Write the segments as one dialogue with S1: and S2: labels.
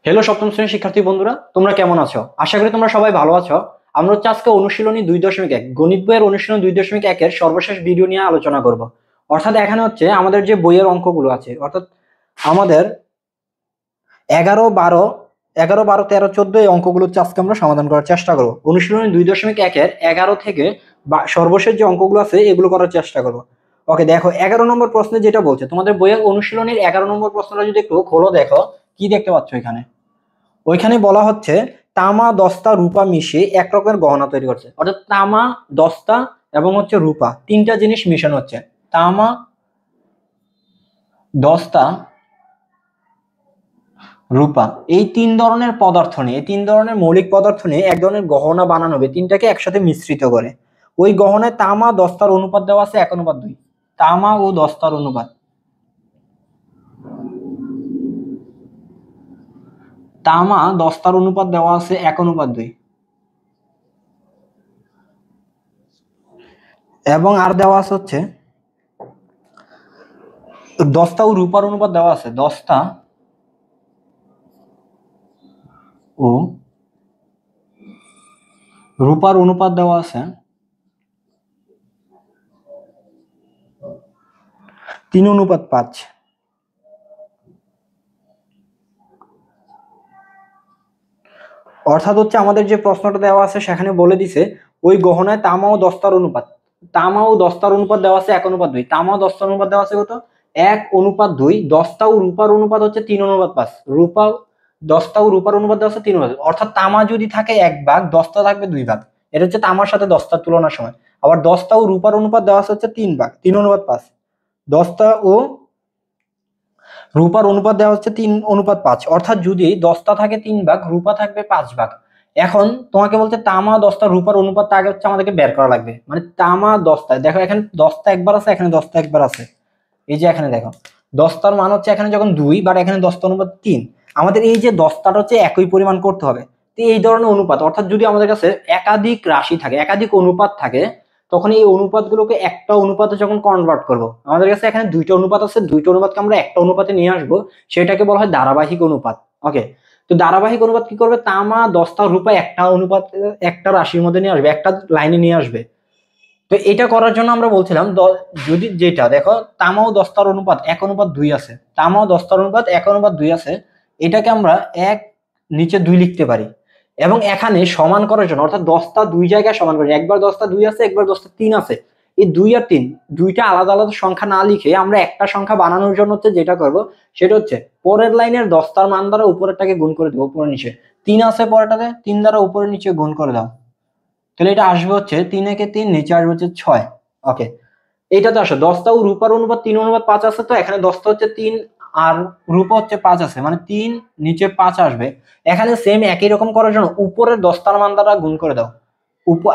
S1: Hello সপ্তম শ্রেণীর শিক্ষার্থী বন্ধুরা, তোমরা কেমন আছো? আশা করি তোমরা সবাই ভালো আছো। আমরা হচ্ছে আজকে অনুশীলনী 2.1 গণিত বইয়ের অনুশীলনী 2.1 এর সর্বশেষ ভিডিও নিয়ে আলোচনা করব। অর্থাৎ এখানে হচ্ছে আমাদের যে বইয়ের অঙ্কগুলো আছে, অর্থাৎ আমাদের 11, 12, 11, 12, 13, 14 এই অঙ্কগুলো হচ্ছে আজকে আমরা সমাধান করার চেষ্টা করবো। অনুশীলনী 2.1 এর 11 থেকে সর্বশেষ যে অঙ্কগুলো আছে এগুলো করার চেষ্টা করবো। ওকে, দেখো 11 নম্বর প্রশ্নে যেটা বলছে, তোমাদের বইয়ের অনুশীলনীর 11 নম্বর প্রশ্নটা যদি একটু খোলো, দেখো কি দেখতে পাচ্ছ এখানে। ওইখানে বলা হচ্ছে তামা দস্তা রূপা মিশিয়ে এক রকমের গহনা তৈরি করছে। অর্থাৎ তামা, দস্তা এবং হচ্ছে রূপা, তিনটা জিনিস মিশানো হচ্ছে। তামা, দস্তা, রূপা, এই তিন ধরনের পদার্থ নিয়ে, এই তিন ধরনের মৌলিক পদার্থ নিয়ে এক ধরনের গহনা বানানো হবে, তিনটাকে একসাথে মিশ্রিত করে। ওই গহনায় তামা দস্তার অনুপাত দেওয়া আছে 1:2। তামা ও দস্তার অনুপাত, তামা দস্তার অনুপাত দেওয়া আছে 1:2। এবং আর দেওয়া আছে হচ্ছে দস্তা ও রূপার অনুপাত দেওয়া আছে, দস্তা ও রূপার অনুপাত দেওয়া আছে 3:5। অর্থাৎ হচ্ছে আমাদের যে প্রশ্নটা দেওয়া আছে সেখানে বলে দিছে ওই গহনায় তামা ও দস্তার অনুপাত, তামা ও দস্তার অনুপাত দেওয়া আছে 1:2। তামা ও দস্তার অনুপাত দেওয়া আছে কত? 1:2। দস্তা ও রূপার অনুপাত হচ্ছে 3:5। রূপা, দস্তা ও রূপার অনুপাত দেওয়া আছে 3:5। অর্থাৎ তামা যদি থাকে 1 ভাগ, দস্তা থাকবে 2 ভাগ। এটা হচ্ছে তামার সাথে দস্তার তুলনার সময়। আবার দস্তা ও রূপার অনুপাত দেওয়া আছে হচ্ছে 3 ভাগ, 3:5। দস্তা ও রূপার অনুপাত দেওয়া হচ্ছে 3:5। অর্থাৎ যদি দস্তা থাকে 3 ভাগ, রূপা থাকবে 5 ভাগ। এখন তোমাকে বলছে তামা দস্তা রূপার অনুপাতটা আগে হচ্ছে আমাদেরকে বের করা লাগবে। মানে তামা দস্তায়, দেখো এখানে দস্তা একবার আছে, এখানে দস্তা একবার আছে। এই যে এখানে দেখো দস্তার মান হচ্ছে এখানে যখন 2, বাট এখানে দস্তা অনুপাত 3। আমাদের এই যে দস্তাটা হচ্ছে একই পরিমাণ করতে হবে। তো এই ধরনের অনুপাত, অর্থাৎ যদি আমাদের কাছে একাধিক রাশি থাকে, একাধিক অনুপাত থাকে, তখন এই অনুপাতগুলোকে একটা অনুপাতে যখন কনভার্ট করব, আমাদের কাছে এখানে দুইটা অনুপাত আছে, দুইটা অনুপাতকে আমরা একটা অনুপাতে নিয়ে আসবো, সেটাকে বলা হয় ধারাবাহিক অনুপাত। ওকে, তো ধারাবাহিক অনুপাত কি করবে? তামা দস্তা রূপা একটা অনুপাত, একটা রাশির মধ্যে নিয়ে আসবে, একটা লাইনে নিয়ে আসবে। তো এটা করার জন্য আমরা বলছিলাম যদি যেটা দেখো তামা ও দস্তার অনুপাত 1:2 আছে, তামা ও দস্তার অনুপাত 1:2 আছে, এটাকে আমরা 1 নিচে 2 লিখতে পারি। এবং এখানে সমান করার জন্য, অর্থাৎ দস্তা দুই জায়গায় সমান করে, একবার দস্তা 2 আছে, একবার দস্তা 3 আছে, এই 2 আর 3 দুইটা আলাদা আলাদা সংখ্যা না লিখে আমরা একটা সংখ্যা বানানোর জন্য হচ্ছে যেটা করব সেটা হচ্ছে পরের লাইনের দস্তার মান দ্বারা উপরেরটাকে গুণ করে দেবো। উপরে নিচে 3 আছে, পরেরটাতে 3 দ্বারা উপরে নিচে গুণ করে দাও। তাহলে এটা আসবে হচ্ছে 3 একে 3, নিচে আসবে হচ্ছে 6। ওকে, এইটা তো আসে দস্তা ও রূপার অনুপাত 3:5 আছে, তো এখানে দস্তা হচ্ছে 3 আর রূপা হচ্ছে 5 আছে, মানে 3 নিচে 5 আসবে। এখানে সেম একই রকম করার জন্য উপরের দস্তার মান দ্বারা গুণ করে দাও।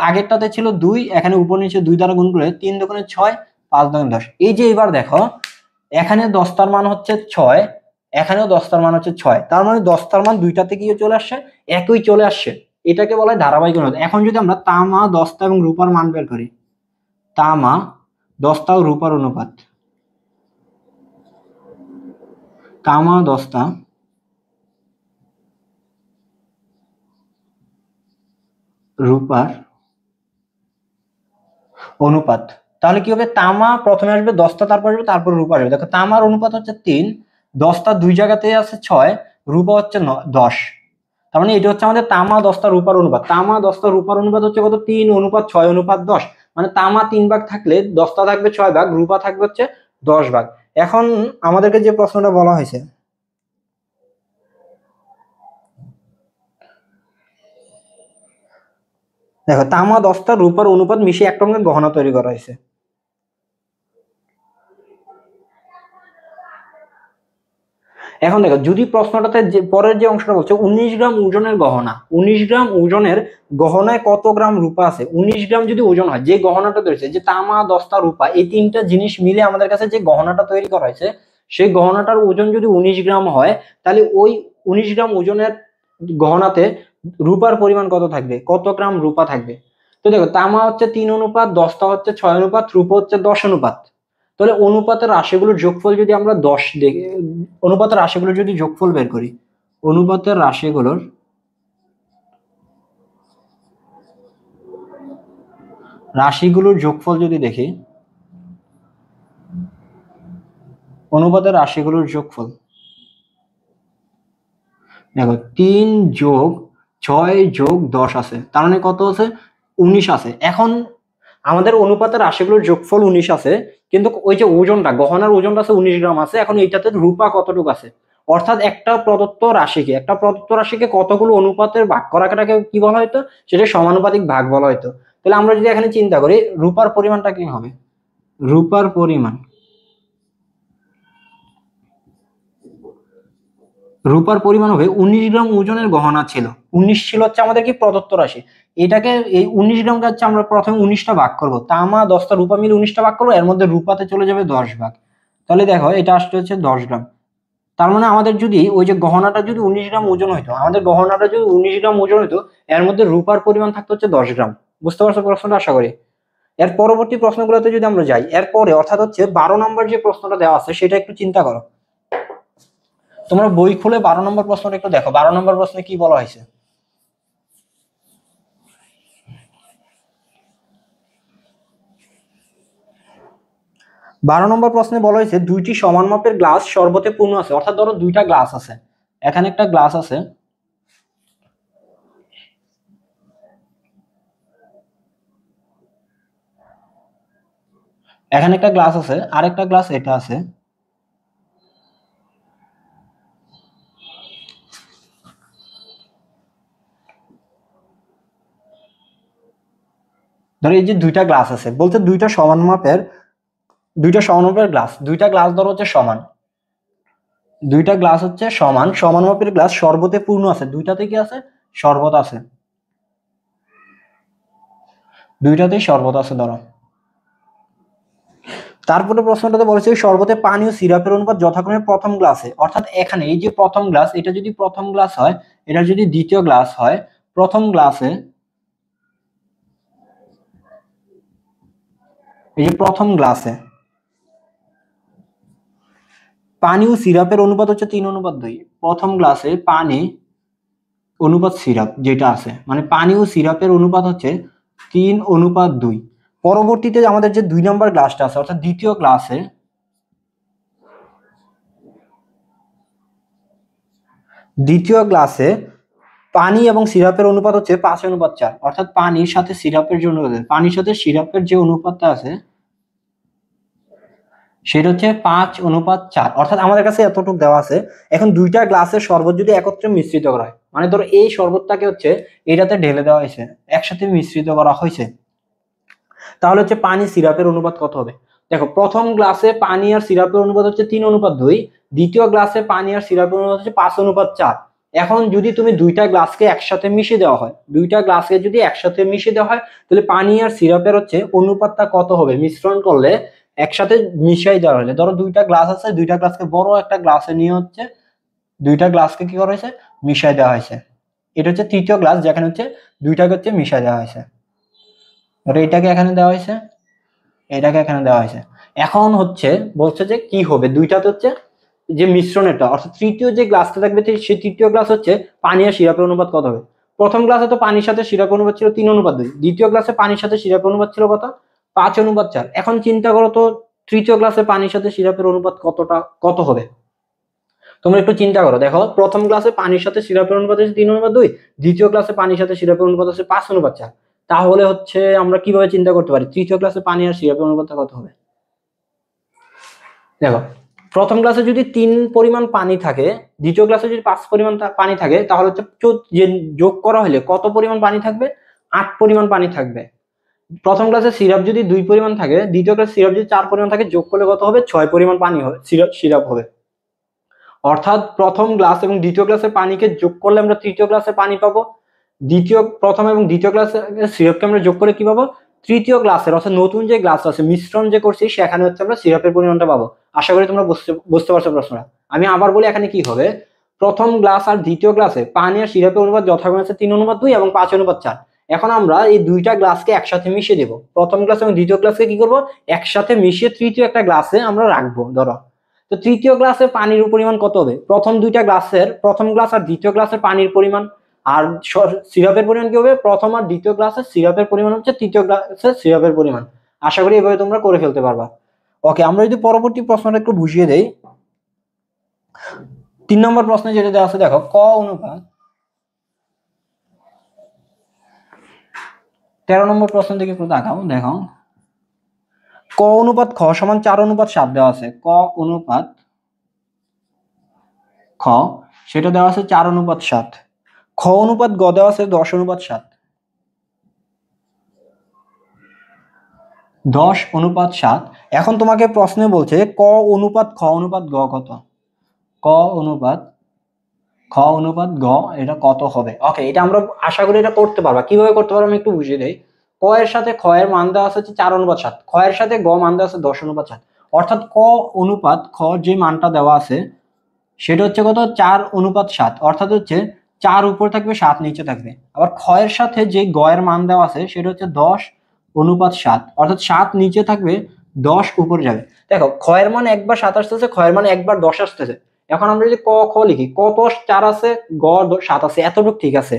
S1: আগেরটাতে ছিল 2, এখানে উপর নিচে 2 দ্বারা গুণ করে 3 দুগুণে 6, 5 দুগুণে 10। এই যে এবার দেখো এখানে দস্তার মান হচ্ছে 6, এখানেও দস্তার মান হচ্ছে 6, তার মানে দস্তার মান দুইটাতে কি চলে আসছে? একই চলে আসছে। এটাকে বলা হয় ধারাবাহিক অনুপাত। এখন যদি আমরা তামা দস্তা এবং রূপার মান বের করি, তামা দস্তা ও রূপার অনুপাত, তামা দস্তা রূপার অনুপাত, তাহলে কি হবে? তামা প্রথমে আসবে, দস্তা তারপর আসবে, তারপর রূপা আসবে। দেখো তামার অনুপাত হচ্ছে 3, দস্তা দুই জায়গাতে আছে 6, রূপা হচ্ছে 10। তার মানে এটা হচ্ছে আমাদের তামা দস্তা রূপার অনুপাত। তামা দস্তা রূপার অনুপাত হচ্ছে কত? 3:6:10। মানে তামা 3 ভাগ থাকলে দস্তা থাকবে 6 ভাগ, রূপা থাকবে হচ্ছে 10 ভাগ। এখন আমাদেরকে যে প্রশ্নটা বলা হয়েছে, দেখো তামা দস্তা রূপার অনুপাত মিশিয়ে এক রকমের গহনা তৈরি করা হয়েছে। এখন দেখো যদি প্রশ্নটাতে যে পরের যে অংশটা বলছে 19 গ্রাম ওজনের গহনা, 19 গ্রাম ওজনের গহনায় কত গ্রাম রূপা আছে? 19 গ্রাম যদি ওজন হয়, যে গহনাটা তৈরি, যে তামা দস্তা রূপা এই তিনটা জিনিস মিলে আমাদের কাছে যে গহনাটা তৈরি করা হয়েছে, সেই গহনাটার ওজন যদি 19 গ্রাম হয়, তাহলে ওই 19 গ্রাম ওজনের গহনাতে রূপার পরিমাণ কত থাকবে? কত গ্রাম রূপা থাকবে? তো দেখো তামা হচ্ছে 3:5, দস্তা হচ্ছে 6:5, রূপা হচ্ছে 10:5। তাহলে অনুপাতের রাশিগুলোর যোগফল যদি আমরা 10 দেখি, অনুপাতের রাশিগুলোর যদি যোগফল বের করি, অনুপাতের রাশিগুলোর যোগফল যদি দেখি, অনুপাতের রাশিগুলোর যোগফল দেখো 3 যোগ 6 যোগ 10 আছে, তার মানে কত আছে? 19 আছে। এখন আমাদের অনুপাতের রাশিগুলোর যোগফল 19 আছে, কিন্তু ওই যে ওজনটা, গহনার ওজনটা আছে 19 গ্রাম আছে। এখন এইটাতে রূপা কতটুকু আছে, অর্থাৎ একটা প্রদত্ত রাশিকে কতগুলো অনুপাতের ভাগ করাটাকে কি বলা হয়তো, সেটা সমানুপাতিক ভাগ বলা হয়তো। তাহলে আমরা যদি এখানে চিন্তা করি রূপার পরিমাণটা কি হবে, রূপার পরিমাণ হবে 19 গ্রাম ওজনের গহনা ছিল। 19 ছিল হচ্ছে আমাদের কি প্রদত্ত রাশি। এটাকে এই 19 গ্রামকে হচ্ছে আমরা প্রথমে 19টা ভাগ করব, তামা 10টা রূপা মিলে 19টা ভাগ করবো, এর মধ্যে রূপাতে চলে যাবে 10 ভাগ। তাহলে দেখো এটা আসলে হচ্ছে 10 গ্রাম। তার মানে আমাদের যদি ওই যে গহনাটা যদি 19 গ্রাম ওজন হইতো, এর মধ্যে রূপার পরিমাণ থাকতো হচ্ছে 10 গ্রাম। বুঝতে পারছো প্রশ্নটা আশা করি। এর পরবর্তী প্রশ্নগুলোতে যদি আমরা যাই, এরপরে অর্থাৎ হচ্ছে 12 নম্বর যে প্রশ্নটা দেওয়া আছে সেটা একটু চিন্তা করো। তোমরা বই খুলে 12 নম্বর প্রশ্নটা একটু দেখো, 12 নম্বর প্রশ্নে কি বলা হয়েছে। 12 নম্বর প্রশ্নে বলা হয়েছে দুইটি সমান মাপের গ্লাস শরবতে পূর্ণ আছে। অর্থাৎ ধরো দুইটা গ্লাস আছে, এখানে একটা গ্লাস আছে, আরেকটা গ্লাস এটা আছে। ধরো এই যে দুইটা গ্লাস আছে, বলতে দুইটা সমান মাপের গ্লাস, দুইটা গ্লাস ধরো হচ্ছে সমান, দুইটা গ্লাস হচ্ছে সমান মাপের গ্লাস শরবতে পূর্ণ আছে। দুইটাতে কি আছে? শরবত আছে, দুইটাতেই শরবত আছে ধরো। তারপরে প্রশ্নটাতে বলেছে শরবতে পানি ও সিরাপের অনুপাত যথাক্রমে প্রথম গ্লাসে। অর্থাৎ এখানে এই যে প্রথম গ্লাস, এটা যদি প্রথম গ্লাস হয়, এটা যদি দ্বিতীয় গ্লাস হয়, প্রথম গ্লাসে এই যে প্রথম গ্লাসে পানি ও সিরাপের অনুপাত হচ্ছে 3:2। প্রথম গ্লাসে পানি অনুপাত সিরাপ যেটা আছে, মানে পানি ও সিরাপের অনুপাত হচ্ছে 3:2। পরবর্তীতে আমাদের যে 2 নম্বর গ্লাসটা আছে, অর্থাৎ দ্বিতীয় গ্লাসে পানি এবং সিরাপের অনুপাত হচ্ছে 5:4। অর্থাৎ পানির সাথে সিরাপের যে অনুপাতটা আছে সেটা হচ্ছে 5:4। অর্থাৎ আমাদের কাছে এতটুকু দেওয়া আছে। এখন দুইটা গ্লাসের শরবত যদি একত্রে মিশ্রিত করা হয়, মানে ধরো এই শরবতটাকে হচ্ছে এটাতে ঢেলে দেওয়া হয়েছে, একসাথে মিশ্রিত করা হয়েছে, তাহলে হচ্ছে পানি সিরাপের অনুপাত কত হবে। দেখো প্রথম গ্লাসে পানি আর সিরাপের অনুপাত হচ্ছে 3:2, দ্বিতীয় গ্লাসে পানি আর সিরাপের অনুপাত হচ্ছে 5:4। এখন যদি তুমি দুইটা গ্লাসকে একসাথে মিশিয়ে দেওয়া হয়, তাহলে পানি আর সিরাপের হচ্ছে অনুপাতটা কত হবে মিশ্রণ করলে, একসাথে মিশাই দেওয়া হলে। ধরো দুইটা গ্লাস আছে, দুইটা গ্লাসকে বড় একটা গ্লাসে নিয়ে হচ্ছে দুইটা গ্লাসকে কি করা হয়েছে, মিশাই দেওয়া হয়েছে। এটা হচ্ছে তৃতীয় গ্লাস, যেখানে হচ্ছে দুইটাকে হচ্ছে মিশাই দেওয়া হয়েছে। ধরো এটাকে এখানে দেওয়া হয়েছে, এটাকে এখানে দেওয়া হয়েছে। এখন হচ্ছে বলছে যে কি হবে, দুইটাতে হচ্ছে যে মিশ্রণটা, অর্থাৎ তৃতীয় যে গ্লাসটা থাকবে সেই তৃতীয় গ্লাস হচ্ছে পানি আর সিরাপের অনুপাত কত হবে। প্রথম গ্লাসে তো পানির সাথে সিরাপের অনুপাত ছিল 3:2, দ্বিতীয় গ্লাসে পানির সাথে সিরাপের অনুপাত ছিল কত, 5:4। এখন চিন্তা করো তো তৃতীয় গ্লাসে পানির সাথে সিরাপের অনুপাত কত হবে। তোমরা একটু চিন্তা করো, দেখো প্রথম গ্লাসে পানির সাথে সিরাপের অনুপাত হচ্ছে 3:2, দ্বিতীয় গ্লাসে পানির সাথে সিরাপের অনুপাত হচ্ছে 5:4। তাহলে হচ্ছে আমরা কিভাবে চিন্তা করতে পারি তৃতীয় গ্লাসে পানি আর সিরাপের অনুপাতটা কত হবে। দেখো প্রথম গ্লাসে যদি 3 পরিমাণ পানি থাকে, দ্বিতীয় গ্লাসে যদি 5 পরিমাণ পানি থাকে, তাহলে হচ্ছে যে যোগ করা হলে কত পরিমাণ পানি থাকবে, 8 পরিমাণ পানি থাকবে। প্রথম গ্লাসে সিরাপ যদি 2 পরিমাণ থাকে, দ্বিতীয় গ্লাসে সিরাপ যদি 4 পরিমাণ থাকে, যোগ করলে কত হবে, 6 পরিমাণ পানি হবে, সিরাপ হবে। অর্থাৎ প্রথম গ্লাস এবং দ্বিতীয় গ্লাসের পানিকে যোগ করলে আমরা তৃতীয় গ্লাসে পানি পাবো, প্রথম এবং দ্বিতীয় গ্লাসের সিরাপকে আমরা যোগ করে কি পাবো, তৃতীয় গ্লাসের, অর্থাৎ নতুন যে গ্লাস আছে মিশ্রণ যে করছি সেখানে হচ্ছে আমরা সিরাপের পরিমাণটা পাবো। আশা করি তোমরা বুঝতে পারছো প্রশ্নটা। আমি আবার বলি, এখানে কি হবে, প্রথম গ্লাস আর দ্বিতীয় গ্লাসে পানি আর সিরাপের অনুপাত যথাক্রমে আছে 3:2 এবং 5:4। এখন আমরা এই দুইটা গ্লাসকে একসাথে মিশিয়ে দেবো, প্রথম গ্লাস এবং দ্বিতীয় গ্লাসকে কি করবো, একসাথে মিশিয়ে তৃতীয় একটা গ্লাসে আমরা রাখবো। ধরো তো তো তৃতীয় গ্লাসে পানির পরিমাণ কত হবে? প্রথম দুইটা গ্লাসের প্রথম গ্লাস আর দ্বিতীয় গ্লাসের পানির পরিমাণ, আর সিরাপের পরিমাণ কি হবে? প্রথম আর দ্বিতীয় গ্লাসের সিরাপের পরিমাণ হচ্ছে তৃতীয় গ্লাসের সিরাপের পরিমাণ। আশা করি এভাবে তোমরা করে ফেলতে পারবা। ওকে, আমরা যদি পরবর্তী প্রশ্নটা একটু বুঝিয়ে দেই। 3 নম্বর প্রশ্নে যেটা দেওয়া আছে দেখো, ক অনুপাত 13 নম্বর প্রশ্ন থেকে একটু তাকাও। দেখো ক অনুপাত খ সমান 4:7 দেওয়া আছে। ক অনুপাত খ সেটা দেওয়া আছে 4:7। খ অনুপাত গ দেওয়া আছে 10:7। 10:7। এখন তোমাকে প্রশ্নে বলছে ক অনুপাত খ অনুপাত গ কত? ক অনুপাত খ অনুপাত গ এটা কত হবে? ওকে, এটা আমরা আশা করি এটা করতে পারবা। কিভাবে করতে পারবো আমি একটু বুঝিয়ে দেই। ক এর সাথে খ এর মান দেওয়া আছে 4:7, খ এর সাথে গ মান দেওয়া আছে 10:7। অর্থাৎ ক অনুপাত খ যে মানটা দেওয়া আছে সেটা হচ্ছে কত? 4:7। অর্থাৎ হচ্ছে 4 উপর থাকবে 7 নিচে থাকবে। আবার খ এর সাথে যে গ এর মান দেওয়া আছে সেটা হচ্ছে 10:7। অর্থাৎ 7 নিচে থাকবে 10 উপরে যাবে। দেখো খ এর মান একবার 7 আসতেছে, খ এর মান একবার 10 আসতেছে। এখন আমরা যদি ক খ লিখি, ক তো 4 আছে, গ 7 আছে, এতটুকু ঠিক আছে।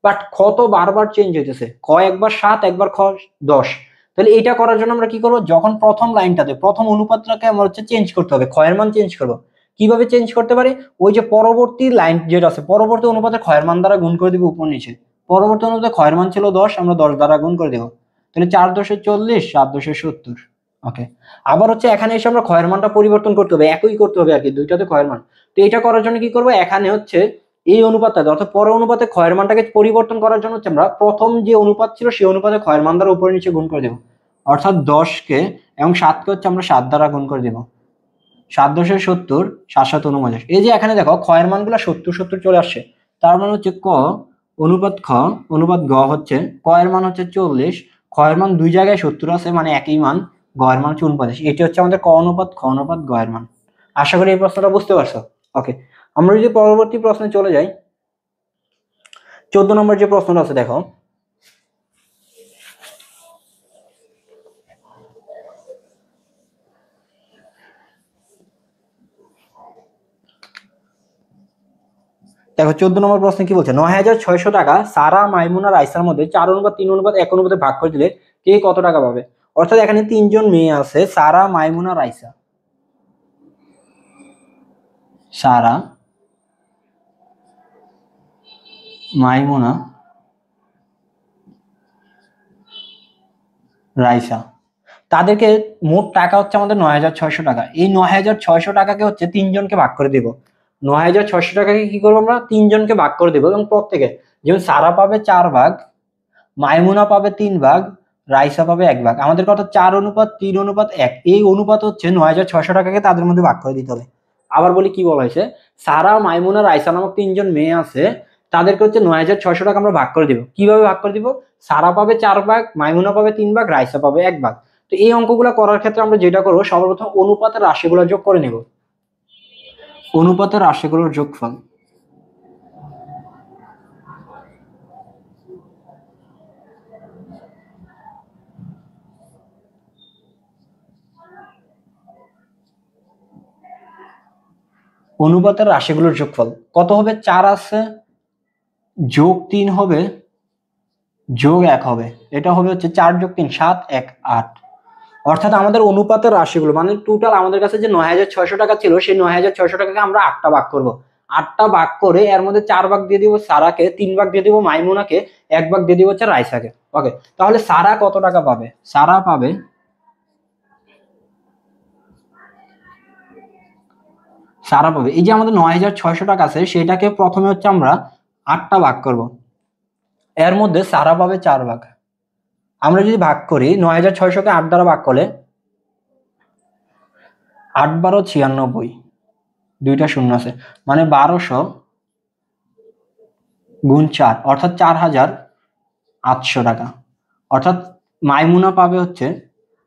S1: বাট খ তো বারবার চেঞ্জ হইতেছে, খ একবার 7 একবার খ 10। তাহলে এটা করার জন্য আমরা কি করব? যখন প্রথম লাইনটাতে প্রথম অনুপাতটাকে আমরা হচ্ছে চেঞ্জ করতে হবে, খ এর মান চেঞ্জ করব। কিভাবে চেঞ্জ করতে পারি? ওই যে পরবর্তী লাইন যেটা আছে, পরবর্তী অনুপাতে ক্ষয়ের মান দ্বারা গুণ করে দিব উপর নিচে। পরবর্তী অনুপাতে ক্ষয়ের মান ছিল 10, আমরা 10 দ্বারা গুণ করে দেব। তাহলে 4×10 = 40, 7×10 = 70। ওকে, আবার হচ্ছে এখানে এসে আমরা ক্ষয়ের মানটা পরিবর্তন করতে হবে, একই করতে হবে আর কি, দুইটাতে ক্ষয়ের মান। তো এটা করার জন্য কি করব? এখানে হচ্ছে এই অনুপাতটা অর্থাৎ পরের অনুপাতে ক্ষয়ের মানটাকে পরিবর্তন করার জন্য হচ্ছে আমরা প্রথম যে অনুপাত ছিল সেই অনুপাতে ক্ষয়ের মান দ্বারা উপরে নিচে গুণ করে দেব। অর্থাৎ 10কে এবং 7কে হচ্ছে আমরা 7 দ্বারা গুণ করে দেব। 7×10 = 70, 7×7 = 49। এই যে এখানে দেখো ক্ষয়ের মানগুলো 70 চলে আসছে। তার মানে হচ্ছে ক অনুপাত খ অনুপাত গ হচ্ছে ক এর মান হচ্ছে 40, খ এর মান দুই জায়গায় 70 আছে, মানে একই মান। গ এর মান হচ্ছে 49। এটি হচ্ছে আমাদের ক অনুপাত খ অনুপাত গ এর মান। আশা করি এই প্রশ্নটা বুঝতে পারছো। ওকে, আমরা যদি পরবর্তী প্রশ্নে চলে যাই, 14 নম্বর যে প্রশ্নটা আছে দেখো, দেখো 14 নম্বর প্রশ্নে কি বলছে? 9,600 টাকা সারা, মাইমুন আর আইসার মধ্যে 4:3:1 অনুপাতে ভাগ করে দিলে কে কত টাকা পাবে? অর্থাৎ এখানে তিনজন মেয়ে আছে, সারা, মাইমুন আর আইসা। সারা, মাইমুনা, রাইসা। তাদেরকে মোট টাকা হচ্ছে আমাদের 9,600 টাকা। এই 9,600 টাকাকে হচ্ছে তিনজনকে ভাগ করে দিব। 9,600 টাকাকে কি করবো? আমরা তিনজনকে ভাগ করে দেবো, এবং প্রত্যেকে, যেমন সারা পাবে 4 ভাগ, মাইমুনা পাবে 3 ভাগ, রাইসা পাবে 1 ভাগ। আমাদের কত? 4:3:1। এই অনুপাত হচ্ছে 9,600 টাকাকে তাদের মধ্যে ভাগ করে দিতে হবে। আবার বলি কি বলা হয়েছে? সারা, মাইমুনা, রাইসা নামক তিনজন মেয়ে আছে, তাদেরকে হচ্ছে 9,600 টাকা আমরা ভাগ করে দিব। কিভাবে ভাগ করে দিব? সারা পাবে 4 ভাগ, মাইমুনা পাবে 3 ভাগ, রাইসা পাবে 1 ভাগ। তো এই অঙ্কগুলো করার ক্ষেত্রে আমরা যেটা করবো, সর্বপ্রথম অনুপাতের রাশিগুলো যোগ করে নেব। অনুপাতের রাশিগুলোর যোগফল। অনুপাতের রাশিগুলোর যোগফল কত হবে? 4 আছে, যোগ 3 হবে, যোগ 1 হবে। এটা হবে হচ্ছে 4 + 3 7, 1 8। অর্থাৎ আমাদের অনুপাতের রাশিগুলো মানে টোটাল আমাদের কাছে যে 9,600 টাকা ছিল, সেই 9,600 টাকাকে আমরা 8টা ভাগ করব। 8টা ভাগ করে এর মধ্যে 4 ভাগ দিয়ে দিব সারাকে, 3 ভাগ দিয়ে দিব মাইমুনাকে, 1 ভাগ দিয়ে দিব হচ্ছে রাইসাকে। ওকে, তাহলে সারা কত টাকা পাবে? সারা পাবে, সারা পাবে এই যে আমাদের 9,600 টাকা আছে, সেটাকে প্রথমে হচ্ছে আমরা 8টা ভাগ করব। এর মধ্যে সারা পাবে 4 ভাগ। আমরা যদি ভাগ করি 9,600কে 8 দ্বারা ভাগ করলে 8×12 = 96, দুইটা শূন্য আছে, মানে 1200 গুণ 4, অর্থাৎ 4,800 টাকা। অর্থাৎ মাইমুনা পাবে হচ্ছে,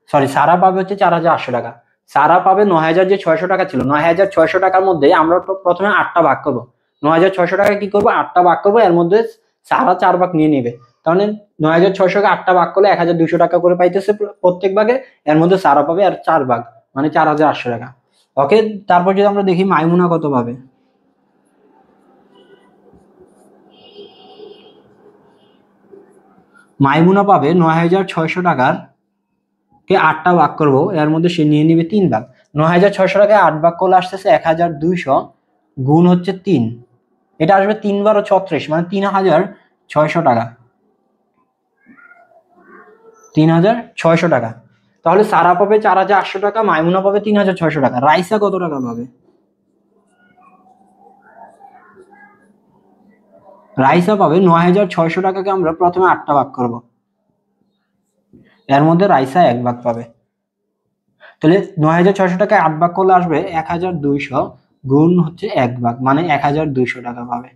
S1: সরি, সারা পাবে হচ্ছে 4,800 টাকা। সারা পাবে 9,600 টাকা ছিল, 9,600 টাকার মধ্যে আমরা প্রথমে 8টা ভাগ করবো। 9,600 টাকা কি করবো? 8টা ভাগ করবো, এর মধ্যে সারা 4 ভাগ নিয়ে নেবে। তাহলে 9,600কে 8টা ভাগ করলে 1,200 টাকা করে পাইতেছে প্রত্যেক ভাগে। এর মধ্যে সারা পাবে আর 4 ভাগ, মানে 4,800 টাকা। ওকে, তারপর যদি আমরা দেখি মাইমুনা কত পাবে। মাইমুনা পাবে ৯,৬০০ টাকার কে 8টা ভাগ করবো, এর মধ্যে সে নিয়ে নিবে 3 ভাগ। ৯,৬০০ টাকায় 8 ভাগ করলে আসতেছে ১,২০০ গুণ হচ্ছে 3, এটা আসবে 3 বারো ৩৬, মানে ৩,৬০০ টাকা। ৩,৬০০ টাকা। তাহলে সারা পাবে ৪,৮০০ টাকা, মাইমুনা পাবে ৩,৬০০ টাকা। রাইসা কত টাকা পাবে? রাইসা পাবে ৯,৬০০ টাকাকে আমরা প্রথমে 8টা ভাগ করব, এর মধ্যে রাইসা 1 ভাগ পাবে। তাহলে ৯,৬০০ টাকায় 8 ভাগ করলে আসবে ১,২০০ গুণ হচ্ছে 1 ভাগ, মানে ১,২০০ টাকা পাবে।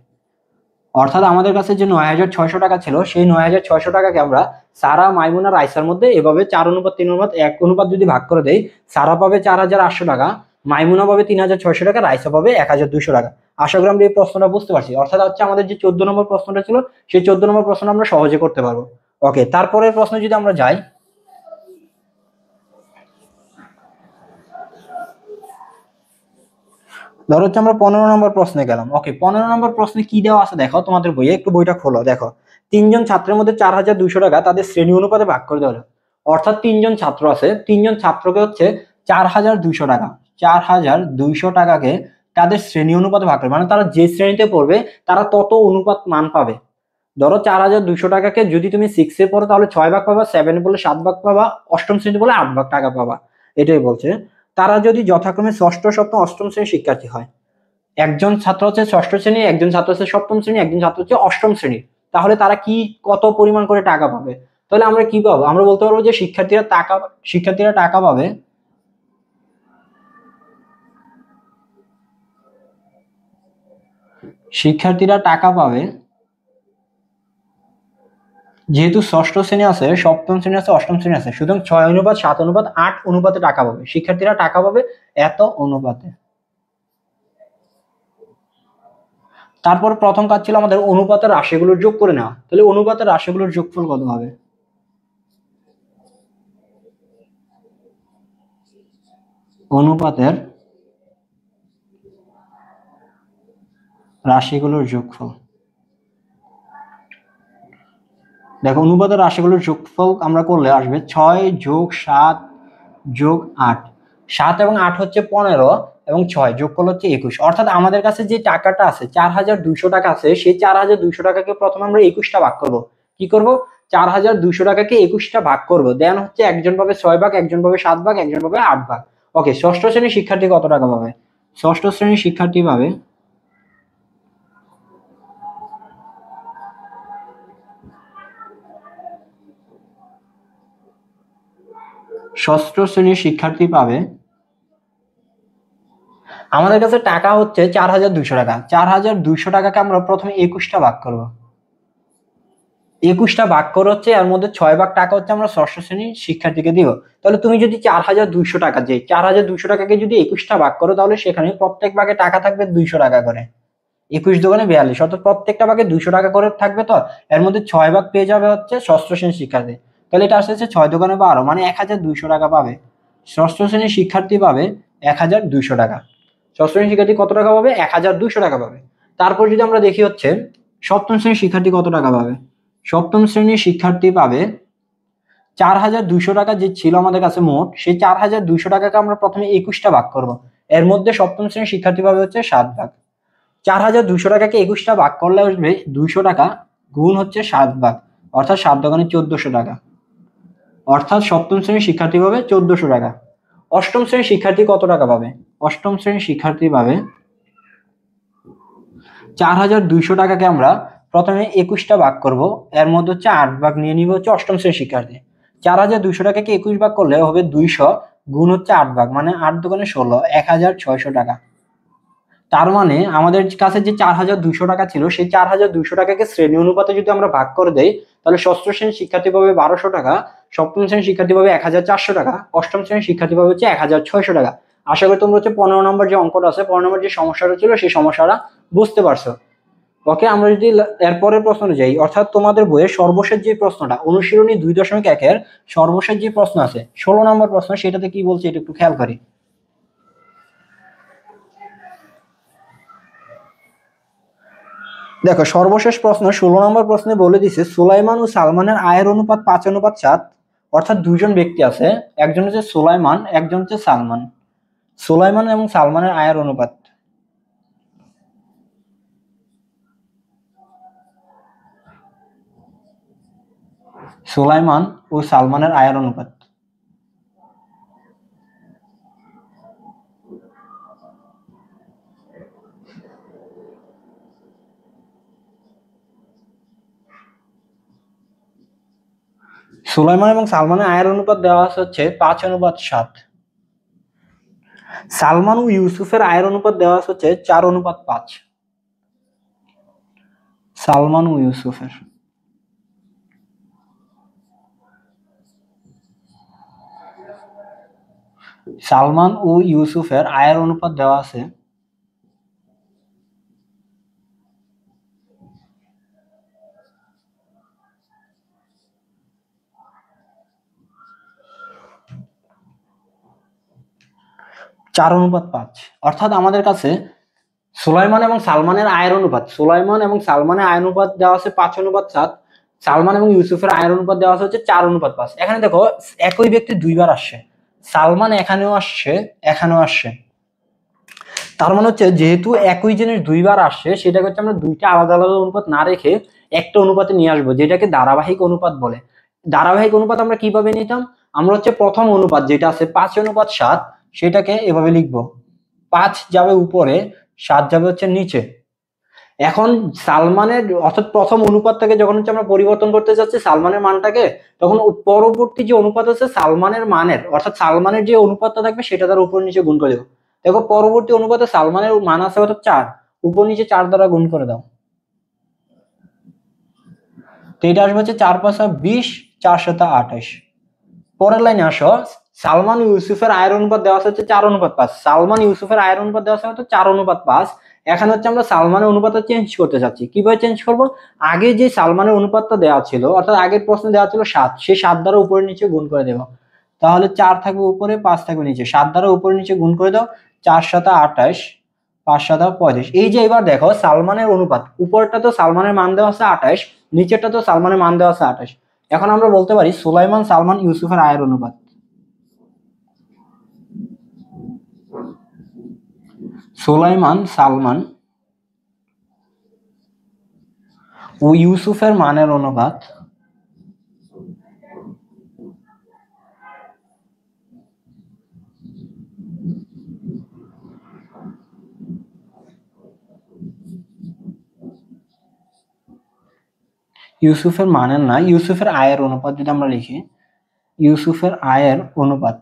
S1: অর্থাৎ আমাদের কাছে যে ৯,৬০০ টাকা ছিল, সেই ৯,৬০০ টাকাকে আমরা সারা, মাইমুনা, রাইসার মধ্যে এভাবে ৪:৩:১ যদি ভাগ করে দেই, সারা পাবে ৪,৮০০ টাকা, মাইমুনা পাবে ৩,৬০০ টাকা, রাইসা পাবে ১,২০০ টাকা। আশা করি আমরা এই প্রশ্নটা বুঝতে পারছি। অর্থাৎ হচ্ছে আমাদের যে 14 নম্বর প্রশ্নটা ছিল, সেই 14 নম্বর প্রশ্নটা আমরা সহজে করতে পারবো। ওকে, তারপরের প্রশ্ন যদি আমরা যাই, ধরো হচ্ছে আমরা 15 নম্বর প্রশ্নে গেলাম। ওকে, 15 নম্বর প্রশ্নে কি দেওয়া আছে দেখো তোমাদের বইয়ে, একটু বইটা খোলো, দেখো 3 জন ছাত্রের মধ্যে 4,200 টাকা তাদের শ্রেণী অনুপাতে ভাগ করে দেওয়া হলো। অর্থাৎ 3 জন ছাত্র আছে, 3 জন ছাত্রকে হচ্ছে 4,200 টাকা, 4,200 টাকাকে তাদের শ্রেণী অনুপাতে ভাগ করে, মানে তারা যে শ্রেণীতে পড়বে তারা তত অনুপাত মান পাবে। ধরো 4,200 টাকাকে যদি তুমি 6-এ পড়ো তাহলে 6 ভাগ পাবা, 7-এ পড়লে 7 ভাগ পাবা, অষ্টম শ্রেণীতে পড়লে 8 ভাগ টাকা পাবা। এটাই বলছে। তারা যদি যথাক্রমে ষষ্ঠ, সপ্তম, অষ্টম শ্রেণীর শিক্ষার্থী হয়, একজন ছাত্র হচ্ছে ষষ্ঠ শ্রেণী, একজন ছাত্র হচ্ছে সপ্তম শ্রেণী, একজন ছাত্র হচ্ছে অষ্টম শ্রেণী, তাহলে তারা কি কত পরিমাণ করে টাকা পাবে? তাহলে আমরা কি পাবো? আমরা বলতে পারবো যে শিক্ষার্থীরা টাকা পাবে, শিক্ষার্থীরা টাকা পাবে যেহেতু ষষ্ঠ শ্রেণী আছে, সপ্তম শ্রেণী আছে, অষ্টম শ্রেণী আছে, সুতরাং 6:7:8 অনুপাতে টাকা পাবে। শিক্ষার্থীরা টাকা পাবে এত অনুপাতে। তারপর প্রথম কাজ ছিল আমাদের অনুপাতের রাশিগুলোর যোগ করে নেওয়া। তাহলে অনুপাতের রাশিগুলোর যোগফল কত হবে? অনুপাতের রাশিগুলোর যোগফল, দেখো অনুপাতের রাশিগুলোর যোগফল আমরা করলে আসবে 6+7+8। 7 এবং 8 হচ্ছে 15 এবং 6 যোগফল হচ্ছে 21। অর্থাৎ আমাদের কাছে যে টাকাটা আছে 4,200 টাকা আছে, সেই 4,200 টাকাকে প্রথমে আমরা 21টা ভাগ করব। কি করব? 4,200 টাকাকে 21টা ভাগ করব, দেন হচ্ছে একজন পাবে 6 ভাগ, একজন পাবে 7 ভাগ, একজন পাবে 8 ভাগ। ওকে, ষষ্ঠ শ্রেণীর শিক্ষার্থী কত টাকা পাবে? ষষ্ঠ শ্রেণীর শিক্ষার্থী পাবে, ষষ্ঠ শ্রেণীর শিক্ষার্থী পাবে, আমাদের কাছে টাকা হচ্ছে 4,200 টাকা। 4,200 টাকাকে আমরা প্রথমে 21টা ভাগ করব। 21টা ভাগ করে হচ্ছে এর মধ্যে 6 ভাগ টাকা হচ্ছে আমরা ষষ্ঠ শ্রেণীর শিক্ষার্থীকে দিব। তাহলে তুমি যদি 4,200 টাকা, যে 4,200 টাকাকে যদি 21টা ভাগ করো, তাহলে সেখানে প্রত্যেক ভাগে টাকা থাকবে 200 টাকা করে। 21 দোকানে 42, অর্থাৎ প্রত্যেকটা ভাগে 200 টাকা করে থাকবে। তো এর মধ্যে 6 ভাগ পেয়ে যাবে হচ্ছে ষষ্ঠ শ্রেণীর শিক্ষার্থী। তাহলে এটা আসছে 6 দোকানে 12, মানে 1,200 টাকা পাবে। ষষ্ঠ শ্রেণীর শিক্ষার্থী পাবে 1,200 টাকা। ষষ্ঠ শ্রেণীর শিক্ষার্থী কত টাকা পাবে? 1,200 টাকা পাবে। তারপর যদি আমরা দেখি হচ্ছে সপ্তম শ্রেণীর শিক্ষার্থী কত টাকা পাবে। সপ্তম শ্রেণীর শিক্ষার্থী পাবে 4,200 টাকা যে ছিল আমাদের কাছে মোট, সেই 4,200 টাকাকে আমরা প্রথমে 21টা ভাগ করব। এর মধ্যে সপ্তম শ্রেণীর শিক্ষার্থী পাবে হচ্ছে 7 ভাগ। 4,200 টাকাকে 21টা ভাগ করলে আসবে 200 টাকা গুণ হচ্ছে 7 ভাগ, অর্থাৎ 7 দোকানে 1,400 টাকা। অর্থাৎ সপ্তম শ্রেণীর শিক্ষার্থী পাবে 1,400 টাকা। অষ্টম শ্রেণীর শিক্ষার্থী কত টাকা পাবে? অষ্টম শ্রেণীর শিক্ষার্থী পাবে 4,200 টাকাকে আমরা প্রথমে 21টা ভাগ করব, এর মধ্যে হচ্ছে 8 ভাগ নিয়ে নিবে হচ্ছে অষ্টম শ্রেণীর শিক্ষার্থী। 4,200 টাকাকে 21 ভাগ করলে হবে 200 গুণ হচ্ছে 8 ভাগ, মানে 8 দোকানে 16, 1,600 টাকা। তার মানে আমাদের কাছে যে 4,200 টাকা ছিল, সেই 4,200 টাকাকে শ্রেণী অনুপাতে যদি আমরা ভাগ করে দেই, তাহলে ষষ্ঠ শ্রেণীর শিক্ষার্থী পাবে 1,200 টাকা, সপ্তম শ্রেণীর শিক্ষার্থী পাবে 1,400 টাকা, অষ্টম শ্রেণীর শিক্ষার্থী পাবে হচ্ছে 1,600 টাকা। আশা করি তোমরা হচ্ছে 15 নম্বর যে অঙ্কটা আছে, 15 নম্বর যে সমস্যাটা ছিল, সেই সমস্যাটা বুঝতে পারছো। ওকে, আমরা যদি এরপরের প্রশ্ন যাই, অর্থাৎ তোমাদের বইয়ের সর্বশেষ যে প্রশ্নটা, অনুশীলনী 2.1-এর সর্বশেষ যে প্রশ্ন আছে 16 নম্বর প্রশ্ন, সেটাতে কি বলছে এটা একটু খেয়াল করি। দেখো সর্বশেষ প্রশ্ন 16 নম্বর প্রশ্নে বলে দিছে সুলাইমান ও সালমানের আয়ের অনুপাত 5:7, অর্থাৎ দুইজন ব্যক্তি আছে, একজন হচ্ছে সুলাইমান, একজন হচ্ছে সালমান। সুলাইমান এবং সালমানের আয়ের অনুপাত। সুলাইমান ও সালমানের আয়ের অনুপাত। সুলাইমান এবং সালমানের আয়ের অনুপাত দেওয়া আছে হচ্ছে 5:7। সালমান ও ইউসুফের আয়ের অনুপাত দেওয়া আছে হচ্ছে 4:5। সালমান ও ইউসুফের। সালমান ও ইউসুফের আয়ের অনুপাত দেওয়া আছে 4:5। অর্থাৎ আমাদের কাছে সুলাইমান এবং সালমানের আয়ের অনুপাত, সুলাইমান এবং সালমানের আয়ের অনুপাত দেওয়া আছে 5:7, সালমান এবং ইউসুফের আয়ের অনুপাত দেওয়া হচ্ছে 4:5। এখানে দেখো একই ব্যক্তি দুইবার আসছে, সালমান এখানেও আসছে, এখানেও আসছে। তার মানে হচ্ছে যেহেতু একই জিনিস দুইবার আসছে, সেটাকে হচ্ছে আমরা দুইটা আলাদা আলাদা অনুপাত না রেখে একটা অনুপাতে নিয়ে আসবো, যেটাকে ধারাবাহিক অনুপাত বলে। ধারাবাহিক অনুপাত আমরা কিভাবে নিতাম? আমরা হচ্ছে প্রথম অনুপাত যেটা আছে 5:7, সেটাকে এভাবে লিখবো, 5 যাবে উপরে, 7 যাবে হচ্ছে নিচে। এখন সালমানের অর্থাৎ প্রথম অনুপাতটাকে যখন হচ্ছে আমরা পরিবর্তন করতে যাচ্ছি সালমানের মানটাকে, তখন পরবর্তী যে অনুপাত আছে সালমানের মানের, অর্থাৎ সালমানের যে অনুপাতটা থাকবে সেটা তার উপর নিচে গুণ করে দেবো। দেখো পরবর্তী অনুপাতে সালমানের মান আছে হয়তো 4, উপর নিচে 4 দ্বারা গুণ করে দাও, তো এটা আসবে হচ্ছে 4×5=20, 4×7=28। পরের লাইনে আসো, সালমান ইউসুফের আয়ের অনুপাত দেওয়া আছে হচ্ছে 4:5। সালমান ইউসুফের আয়ের অনুপাত দেওয়া আছে হচ্ছে 4:5। এখানে হচ্ছে আমরা সালমানের অনুপাতটা চেঞ্জ করতে চাচ্ছি। কিভাবে চেঞ্জ করব? আগে যে সালমানের অনুপাতটা দেওয়া ছিল, অর্থাৎ আগের প্রশ্নে দেওয়া ছিল 7, সেই 7 দ্বারা উপরে নিচে গুণ করে দেব। তাহলে 4 থাকবে উপরে, 5 থাকবে নিচে, 7 দ্বারা উপরে নিচে গুণ করে দাও, 4×7=28, 5×7=35। এই যে এবার দেখো সালমানের অনুপাত, উপরটা তো সালমানের মান দেওয়া আছে 28, নিচেরটা তো সালমানের মান দেওয়া আছে 28। এখন আমরা বলতে পারি সুলাইমান সালমান ইউসুফের আয়ের অনুপাত। সুলাইমান সালমান ও ইউসুফের মানের অনুপাত ইউসুফের মানের না, ইউসুফের আয়ের অনুপাত যদি আমরা লিখি, ইউসুফের আয়ের অনুপাত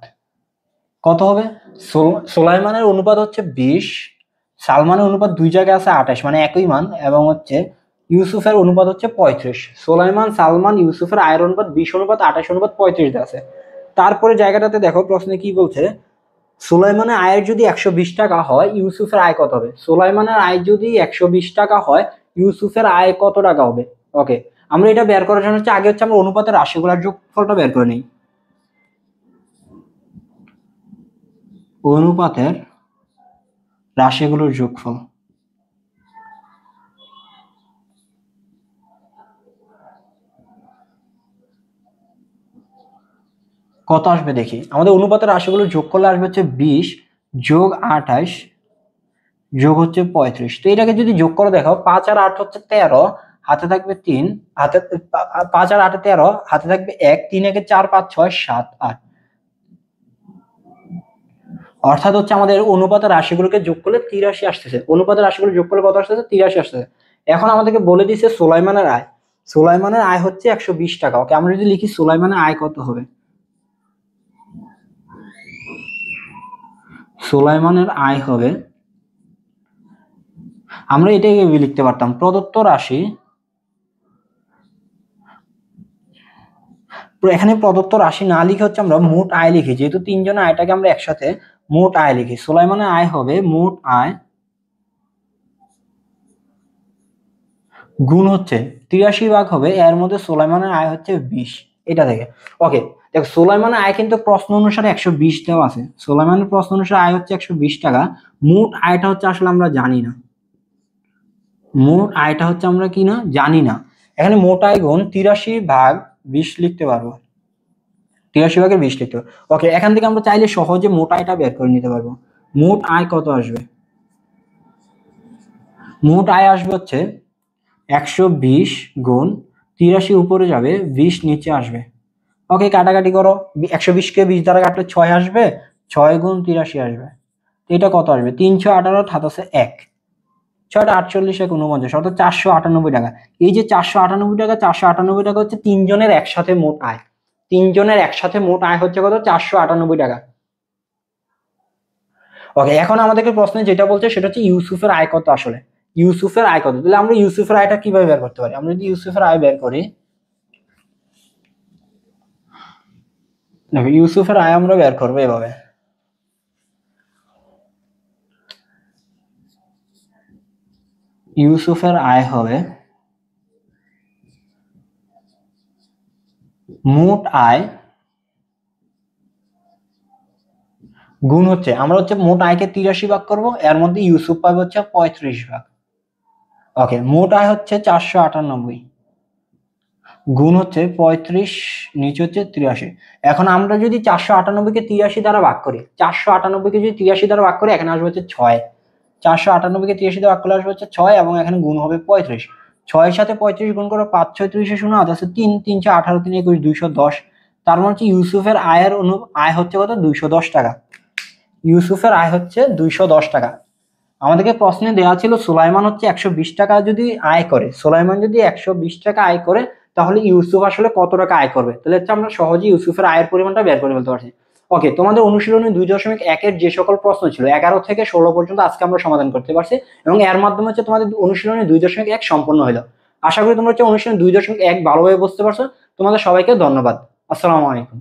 S1: কত হবে? সুলাইমানের অনুপাত হচ্ছে 20, সালমানের অনুপাত দুই জায়গায় আছে 28, মানে একই মান, এবং হচ্ছে ইউসুফের অনুপাত হচ্ছে 35। সুলাইমান সালমান ইউসুফের আয়ের অনুপাত 20:28:35 আছে। তারপরে জায়গাটাতে দেখো প্রশ্নে কি বলছে, সুলাইমানের আয়ের যদি 120 টাকা হয়, ইউসুফের আয় কত হবে? সুলাইমানের আয় যদি 120 টাকা হয়, ইউসুফের আয় কত টাকা হবে? ওকে, আমরা এটা বের করার জন্য হচ্ছে আগে হচ্ছে আমরা অনুপাতের রাশিগুলোর যোগফলটা বের করে নিই। অনুপাতের রাশিগুলোর যোগফল কত আসবে দেখি। আমাদের অনুপাতের রাশিগুলো যোগ করলে আসবে হচ্ছে 20 যোগ 28 যোগ হচ্ছে 35। তো এটাকে যদি যোগ করে দেখো, 5 আর 8 হচ্ছে 13, হাতে থাকবে 3, হাতে 5 আর 8 13, হাতে থাকবে 1, 3 একে 4, 5, 6, 7, 8। অর্থাৎ হচ্ছে আমাদের অনুপাতের রাশিগুলোকে যোগ করলে 83 আসতেছে। অনুপাতের রাশিগুলো যোগ করলে কত আসতেছে? 83 আসতেছে। এখন আমাদেরকে বলে দিচ্ছে সুলাইমানের আয়। সুলাইমানের আয় হচ্ছে 120 টাকা। ওকে, আমরা যদি লিখি সুলাইমানের আয় কত হবে, সুলাইমানের আয় হবে, আমরা এটাই লিখতে পারতাম, প্রদত্ত রাশি, এখানে প্রদত্ত রাশি না লিখে হচ্ছে আমরা মোট আয় লিখি, যেহেতু তিনজনের আয়টাকে আমরা একসাথে মোট আয় লিখি। সুলাইমানের আয় হবে মোট আয় গুণ হচ্ছে 83 ভাগ হবে এর মধ্যে সুলাইমানের আয় হচ্ছে 20, এটা থেকে। ওকে, দেখো সুলাইমানের আয় কিন্তু প্রশ্ন অনুসারে 120 দেওয়া আছে। সুলাইমানের প্রশ্ন অনুসারে আয় হচ্ছে 120 টাকা, মোট আয়টা হচ্ছে আসলে আমরা জানি না। মোট আয়টা হচ্ছে আমরা কি না জানি না, এখানে মোট আয় গুণ 83/20 লিখতে পারবো, 83/20 লিখতে পারবো। ওকে, এখান থেকে আমরা চাইলে সহজে মোট আয়টা বের করে নিতে পারবো। মোট আয় কত আসবে? মোট আয় আসবে হচ্ছে 120 গুণ 83 উপরে যাবে, 20 নিচে আসবে। ওকে, কাটাকাটি করো, 120 কে 20 দ্বারা কাটলে 6 আসবে, 6 গুণ 83 আসবে। এটা কত আসবে? 318 হাতাছে 1, 6টা 48 49, অর্থাৎ 498 টাকা। এই যে 498 টাকা, 498 টাকা হচ্ছে তিনজনের একসাথে মোট আয়। তিনজনের একসাথে মোট আয় হচ্ছে কত? 498 টাকা। ওকে, এখন আমাদেরকে প্রশ্নে যেটা বলছে সেটা হচ্ছে ইউসুফের আয় কত আসলে। ইউসুফের আয় কত? তাহলে আমরা ইউসুফের আয়টা কিভাবে বের করতে পারি? আমরা যদি ইউসুফের আয় বের করি, দেখো ইউসুফের আয় আমরা বের করবো এভাবে। ইউসুফের আয় হবে মোট আয় গুণ হচ্ছে, আমরা হচ্ছে মোট আয়কে 83 ভাগ করবো, এর মধ্যে ইউসুফ পাবে হচ্ছে 35 ভাগ। ওকে, মোট আয় হচ্ছে 498 গুণ হচ্ছে 35, নিচে হচ্ছে 83। এখন আমরা যদি 498 কে 83 দ্বারা ভাগ করি, 498 কে যদি 83 দ্বারা ভাগ করি, এখানে আসবে হচ্ছে 6। 498 কে 83 দ্বারা ভাগ করলে আসবে হচ্ছে 6, এবং এখানে গুণ হবে 35। 6 এর সাথে 35 গুণ করে 5 6 30 শূন্য, আছে 3 3 4 18 3 21 210। তার মানে হচ্ছে ইউসুফের আয় হচ্ছে কত? 210 টাকা। ইউসুফের আয় হচ্ছে 210 টাকা। আমাদেরকে প্রশ্নে দেওয়া ছিল সুলাইমান হচ্ছে 120 টাকা যদি আয় করে, সুলাইমান যদি 120 টাকা আয় করে, তাহলে ইউসুফ আসলে কত টাকা আয় করবে? তাহলে হচ্ছে আমরা সহজেই ইউসুফের আয়ের পরিমাণটা বের করে ফেলতে পারছি। ওকে, তোমাদের অনুশীলনী 2.1 যে সকল প্রশ্ন ছিল 11 থেকে 16 পর্যন্ত আজকে আমরা সমাধান করতে পারছি, এবং এর মাধ্যমে হচ্ছে তোমাদের অনুশীলনী 2.1 সম্পন্ন হলো। আশা করি তোমরা হচ্ছে অনুশীলনী 2.1 ভালোভাবে বুঝতে পারছো। তোমাদের সবাইকে ধন্যবাদ। আসসালামু আলাইকুম।